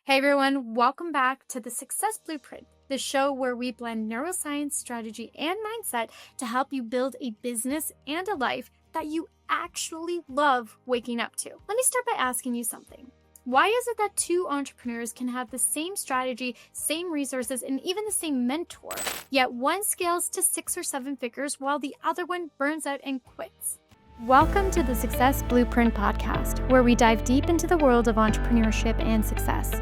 Hey everyone, welcome back to the Success Blueprint, the show where we blend neuroscience, strategy, and mindset to help you build a business and a life that you actually love waking up to. Let me start by asking you something. Why is it that two entrepreneurs can have the same strategy, same resources, and even the same mentor, yet one scales to 6 or 7 figures while the other one burns out and quits? Welcome to the Success Blueprint podcast, where we dive deep into the world of entrepreneurship and success.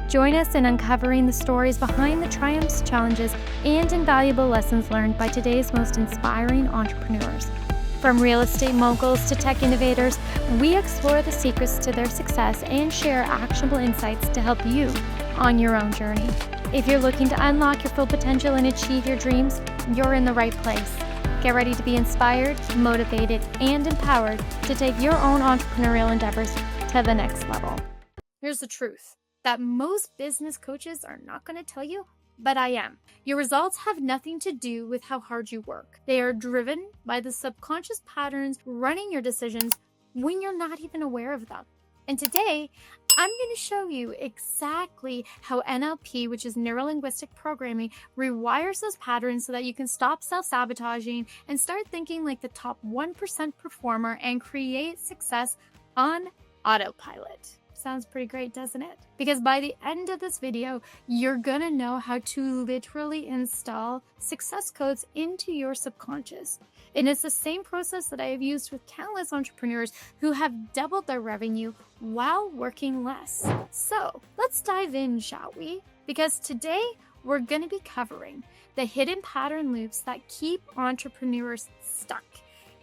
Join us in uncovering the stories behind the triumphs, challenges, and invaluable lessons learned by today's most inspiring entrepreneurs. From real estate moguls to tech innovators, we explore the secrets to their success and share actionable insights to help you on your own journey. If you're looking to unlock your full potential and achieve your dreams, you're in the right place. Get ready to be inspired, motivated, and empowered to take your own entrepreneurial endeavors to the next level. Here's the truth that most business coaches are not going to tell you, but I am. Your results have nothing to do with how hard you work. They are driven by the subconscious patterns running your decisions when you're not even aware of them. And today, I'm going to show you exactly how NLP, which is Neuro-Linguistic Programming, rewires those patterns so that you can stop self-sabotaging and start thinking like the top 1% performer and create success on autopilot. Sounds pretty great, doesn't it? Because by the end of this video, you're gonna know how to literally install success codes into your subconscious. And it's the same process that I have used with countless entrepreneurs who have doubled their revenue while working less. So let's dive in, shall we? Because today we're gonna be covering the hidden pattern loops that keep entrepreneurs stuck,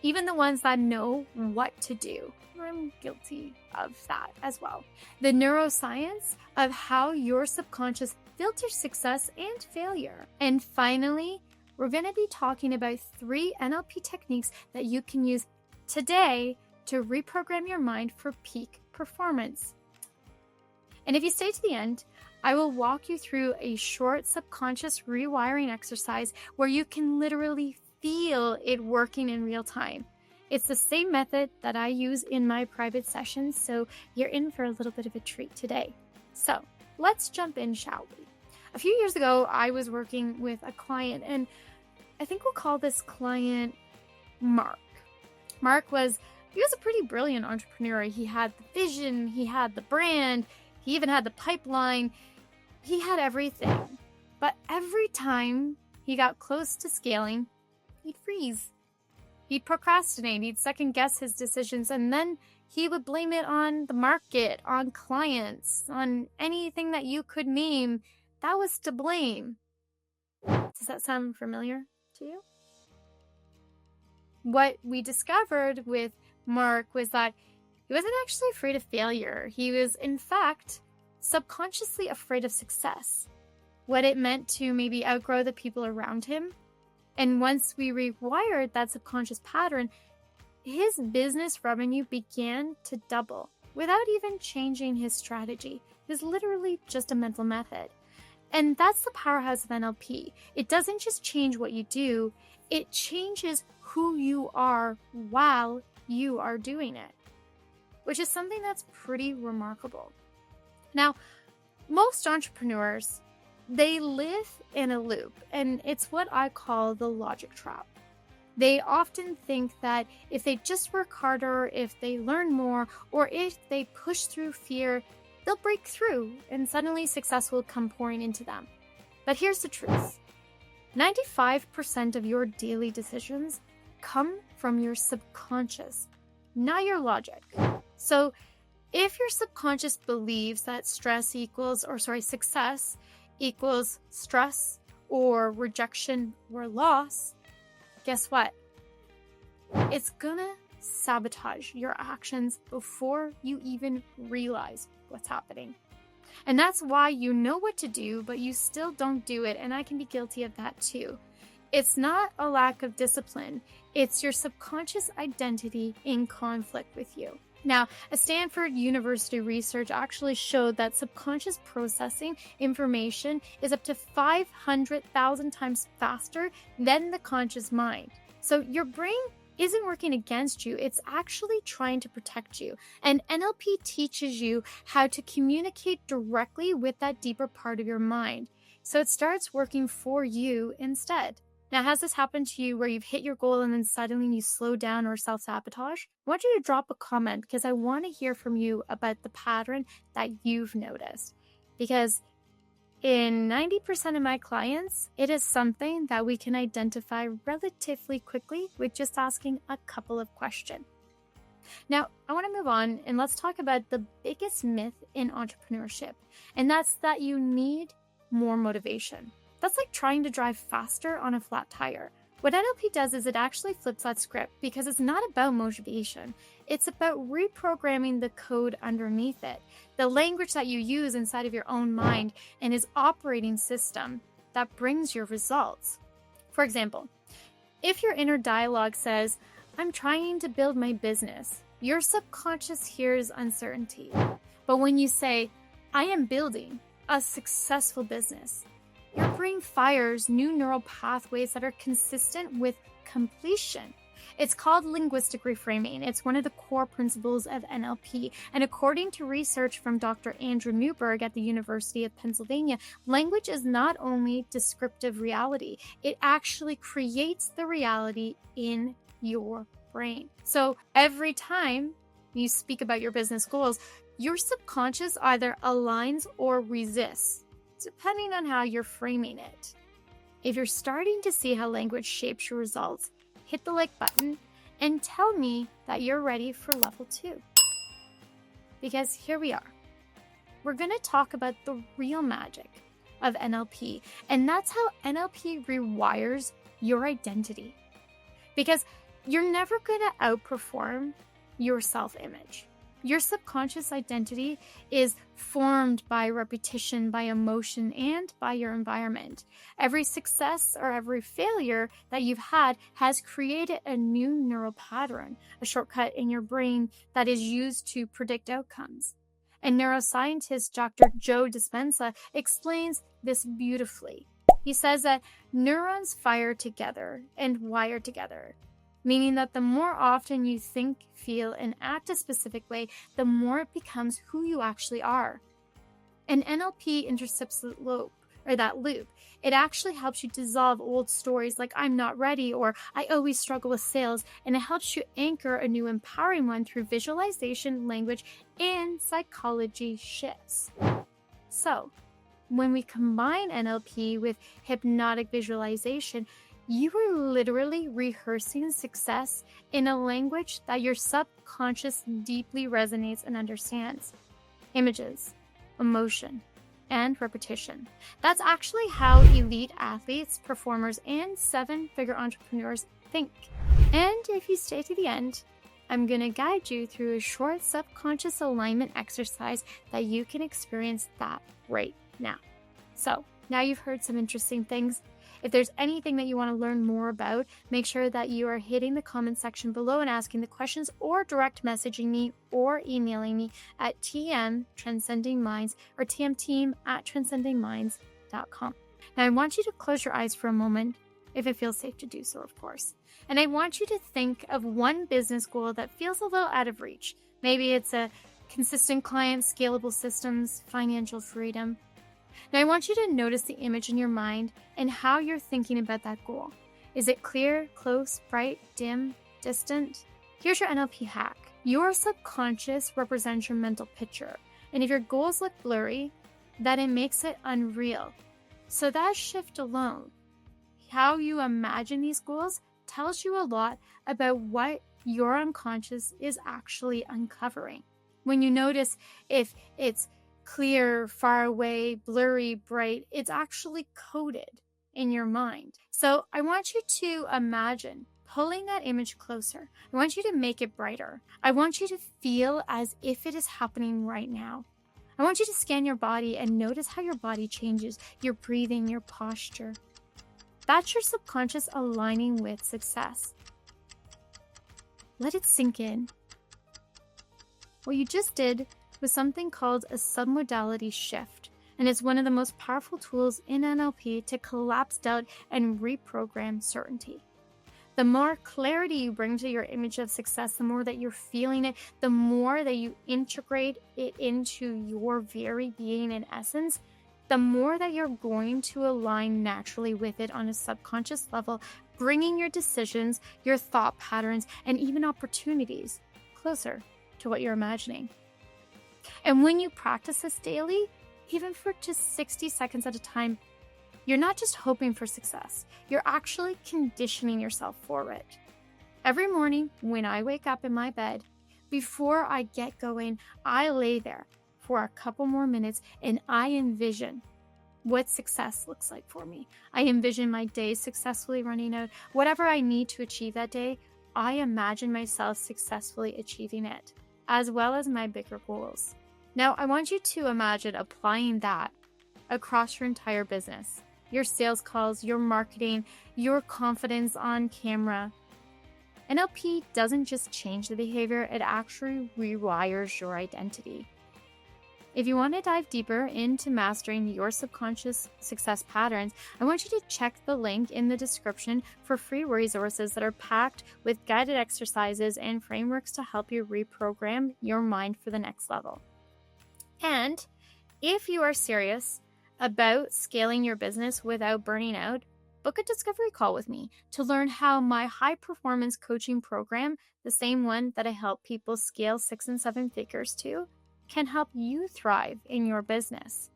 even the ones that know what to do. I'm guilty of that as well. The neuroscience of how your subconscious filters success and failure. And finally, we're going to be talking about 3 NLP techniques that you can use today to reprogram your mind for peak performance. And if you stay to the end, I will walk you through a short subconscious rewiring exercise where you can literally feel it working in real time. It's the same method that I use in my private sessions, so you're in for a little bit of a treat today. So let's jump in, shall we? A few years ago, I was working with a client, and I think we'll call this client Mark. Mark was a pretty brilliant entrepreneur. He had the vision, he had the brand, he even had the pipeline. He had everything. But every time he got close to scaling, he'd freeze. He'd procrastinate, he'd second guess his decisions, and then he would blame it on the market, on clients, on anything that you could name that was to blame. Does that sound familiar to you? What we discovered with Mark was that he wasn't actually afraid of failure. He was, in fact, subconsciously afraid of success, what it meant to maybe outgrow the people around him. And once we rewired that subconscious pattern, his business revenue began to double without even changing his strategy. It was literally just a mental method. And that's the powerhouse of NLP. It doesn't just change what you do, it changes who you are while you are doing it, which is something that's pretty remarkable. Now, most entrepreneurs, they live in a loop, and it's what I call the logic trap. They often think that if they just work harder, if they learn more, or if they push through fear, they'll break through and suddenly success will come pouring into them. But here's the truth. 95% of your daily decisions come from your subconscious, not your logic. So if your subconscious believes that success equals stress or rejection or loss, guess what? It's gonna sabotage your actions before you even realize what's happening. And that's why you know what to do, but you still don't do it. And I can be guilty of that too. It's not a lack of discipline. It's your subconscious identity in conflict with you. Now, a Stanford University research actually showed that subconscious processing information is up to 500,000 times faster than the conscious mind. So your brain isn't working against you. It's actually trying to protect you. And NLP teaches you how to communicate directly with that deeper part of your mind. So it starts working for you instead. Now, has this happened to you where you've hit your goal and then suddenly you slow down or self-sabotage? I want you to drop a comment because I want to hear from you about the pattern that you've noticed. Because in 90% of my clients, it is something that we can identify relatively quickly with just asking a couple of questions. Now, I want to move on and let's talk about the biggest myth in entrepreneurship, and that's that you need more motivation. That's like trying to drive faster on a flat tire. What NLP does is it actually flips that script because it's not about motivation. It's about reprogramming the code underneath it, the language that you use inside of your own mind and its operating system that brings your results. For example, if your inner dialogue says, "I'm trying to build my business," your subconscious hears uncertainty. But when you say, "I am building a successful business," your brain fires new neural pathways that are consistent with completion. It's called linguistic reframing. It's one of the core principles of NLP. And according to research from Dr. Andrew Newberg at the University of Pennsylvania, language is not only descriptive reality, it actually creates the reality in your brain. So every time you speak about your business goals, your subconscious either aligns or resists, depending on how you're framing it. If you're starting to see how language shapes your results, hit the like button and tell me that you're ready for level 2. Because here we are. We're going to talk about the real magic of NLP, and that's how NLP rewires your identity. Because you're never going to outperform your self-image. Your subconscious identity is formed by repetition, by emotion, and by your environment. Every success or every failure that you've had has created a new neural pattern, a shortcut in your brain that is used to predict outcomes. And neuroscientist Dr. Joe Dispenza explains this beautifully. He says that neurons fire together and wire together, meaning that the more often you think, feel, and act a specific way, the more it becomes who you actually are. And NLP intercepts that loop. It actually helps you dissolve old stories like "I'm not ready" or "I always struggle with sales," and it helps you anchor a new empowering one through visualization, language, and psychology shifts. So, when we combine NLP with hypnotic visualization, you are literally rehearsing success in a language that your subconscious deeply resonates and understands. Images, emotion, and repetition. That's actually how elite athletes, performers, and 7-figure entrepreneurs think. And if you stay to the end, I'm going to guide you through a short subconscious alignment exercise that you can experience that right now. So, now you've heard some interesting things. If there's anything that you want to learn more about, make sure that you are hitting the comment section below and asking the questions, or direct messaging me or emailing me at tmtranscendingminds or tmteam@transcendingminds.com. Now, I want you to close your eyes for a moment, if it feels safe to do so, of course. And I want you to think of one business goal that feels a little out of reach. Maybe it's a consistent client, scalable systems, financial freedom. Now, I want you to notice the image in your mind and how you're thinking about that goal. Is it clear, close, bright, dim, distant? Here's your NLP hack. Your subconscious represents your mental picture. And if your goals look blurry, then it makes it unreal. So that shift alone, how you imagine these goals, tells you a lot about what your unconscious is actually uncovering. When you notice if it's clear, far away, blurry, bright, it's actually coded in your mind. So I want you to imagine pulling that image closer. I want you to make it brighter. I want you to feel as if it is happening right now. I want you to scan your body and notice how your body changes, your breathing, your posture. That's your subconscious aligning with success. Let it sink in. What you just did was something called a submodality shift, and it's one of the most powerful tools in NLP to collapse doubt and reprogram certainty. The more clarity you bring to your image of success, the more that you're feeling it, the more that you integrate it into your very being and essence, the more that you're going to align naturally with it on a subconscious level, bringing your decisions, your thought patterns, and even opportunities closer to what you're imagining. And when you practice this daily, even for just 60 seconds at a time, you're not just hoping for success, you're actually conditioning yourself for it. Every morning when I wake up in my bed, before I get going, I lay there for a couple more minutes and I envision what success looks like for me. I envision my day successfully running out. Whatever I need to achieve that day, I imagine myself successfully achieving it, as well as my bigger goals. Now, I want you to imagine applying that across your entire business. Your sales calls, your marketing, your confidence on camera. NLP doesn't just change the behavior, it actually rewires your identity. If you want to dive deeper into mastering your subconscious success patterns, I want you to check the link in the description for free resources that are packed with guided exercises and frameworks to help you reprogram your mind for the next level. And if you are serious about scaling your business without burning out, book a discovery call with me to learn how my high-performance coaching program, the same one that I help people scale 6 and 7 figures to, can help you thrive in your business.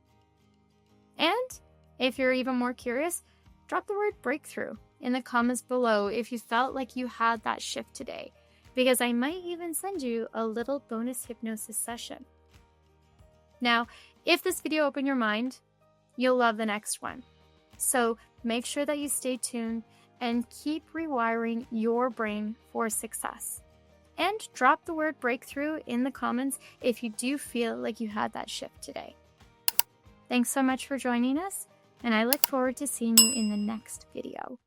And if you're even more curious, drop the word breakthrough in the comments below if you felt like you had that shift today, because I might even send you a little bonus hypnosis session. Now, if this video opened your mind, you'll love the next one. So make sure that you stay tuned and keep rewiring your brain for success. And drop the word breakthrough in the comments if you do feel like you had that shift today. Thanks so much for joining us, and I look forward to seeing you in the next video.